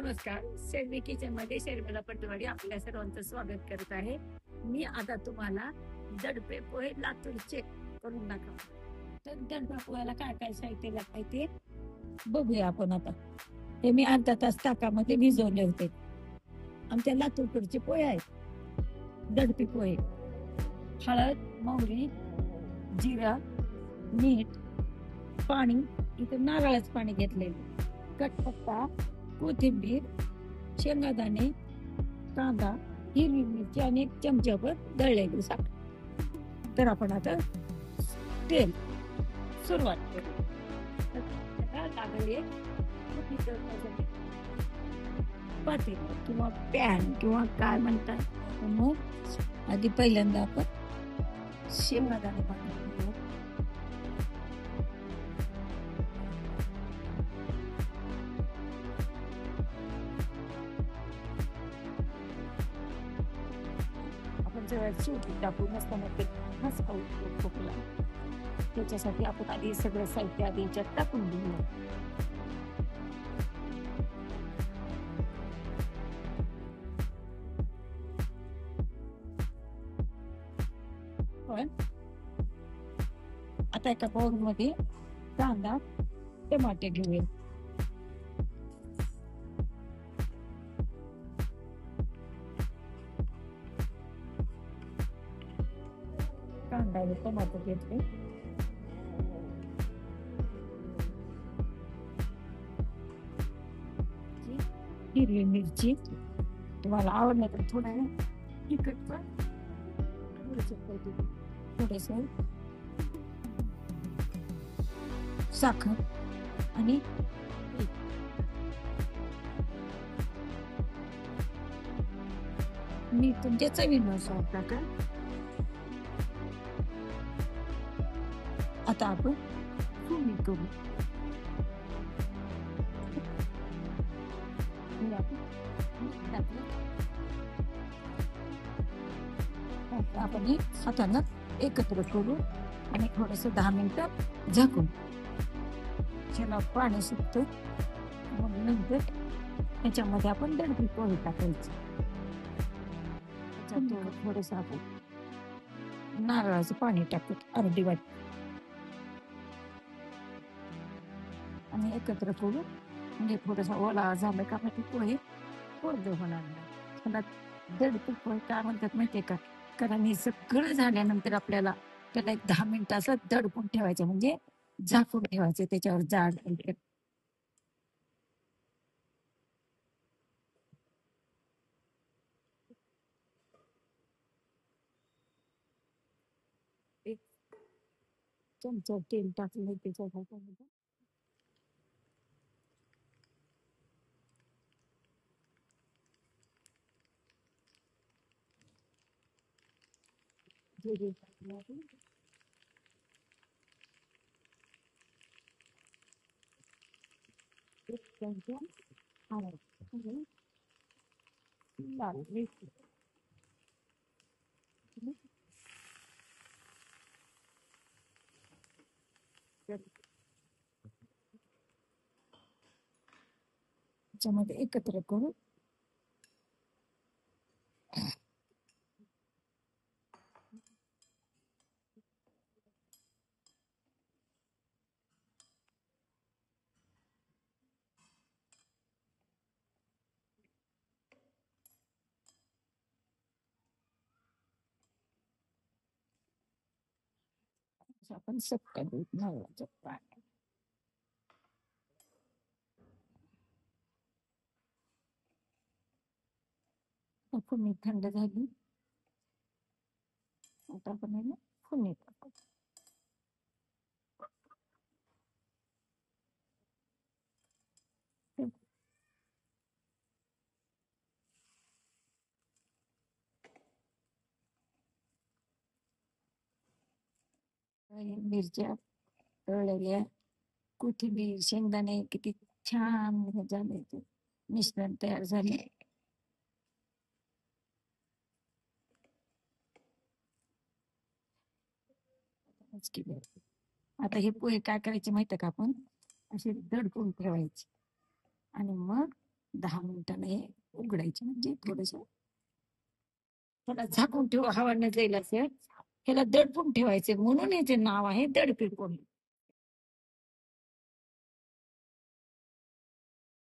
नमस्कार. शेल्वी किचन मध्ये शर्मिला पटवाडी आपल्या सर्वांचं स्वागत करत आहे. मी आता तुम्हाला दडपे पोहे लातूरचे करून दाखवते. तर दडपे पोह्याला काय काय साहित्य लागतंय ते बघूया आपण आता. हे मी अर्धा तास ताकामध्ये भिजवले होते. आमच्या लातूरचे पोहे आहेत. दडपे पोहे, हळद, मोहरी, जिरा, मीठ, पाणी. इथं नारळाचं पाणी घेतलेलं, कढीपत्ता, कोथिंबीर, शेंगादाणे, कांदा, हिरवी मिरची आणि एक चमचाभर दळलेली साखर. तर आपण आता तेल सुरुवात करू. पातेलं किंवा पॅन किंवा काय म्हणतात. मग आधी पहिल्यांदा आपण शेंगादाणे टाकून शेवटी टाकून असताना ते मस्त खोकला. त्याच्यासाठी आपण आधी सगळं साहित्य आधी याच्यात टाकून घेऊया. पण आता एका बाउल मध्ये कांदा, टमाटे घेऊया. कांदा आणि टमाटे घेतले. हिरवी मिरची तुम्हाला आवडलं तर थोडं तिखट पण थोडस साखर आणि मी तुमच्या चवीनुसार टाका. आता आपण फोडणी करू. आपण हे हातानं एकत्र करू आणि थोडस 10 मिनिटं झाकून त्याला पाणी सुटतं. मग नंतर त्याच्यामध्ये आपण दडपे पोहे टाकायचे. त्याच्यात थोडस आपण नारळाचं पाणी टाकू, अर्धी वाटी, आणि एकत्र करू. म्हणजे थोडासा ओला झाला का मग पोहे कोरडे होणार नाही. मला दडपे पोहे काय म्हणतात माहितीये का? कारण हे सगळं झाल्यानंतर आपल्याला त्याला एक 10 मिनिटं असं दडपून ठेवायचं, म्हणजे झाकून ठेवायचं त्याच्यावर जाड. एक चमचा तेल टाकलं त्याच्या भातामध्ये. जिरे टाकलं, एक चमचा हळद, लाल मिरची, त्याच्यामध्ये एकत्र करू. आपण सपका दूध, नारळाचं पाणी. फोडणी थंड झाली. आता आपण याला फोडणी टाकू. मिरच्या तळलेल्या, कोथिंबीर, शेंगदाणे, किती छान झाले ते मिश्रण तयार झाले. आता हे पोहे काय करायचे माहिती का? आपण असे दडपून ठेवायचे आणि मग 10 मिनिटांनी हे उघडायचे, म्हणजे थोडस थोडा झाकून ठेवा, हवा न जाईल असं. ह्याला दडपून ठेवायचे, म्हणून याचे नाव आहे दडपे पोहे.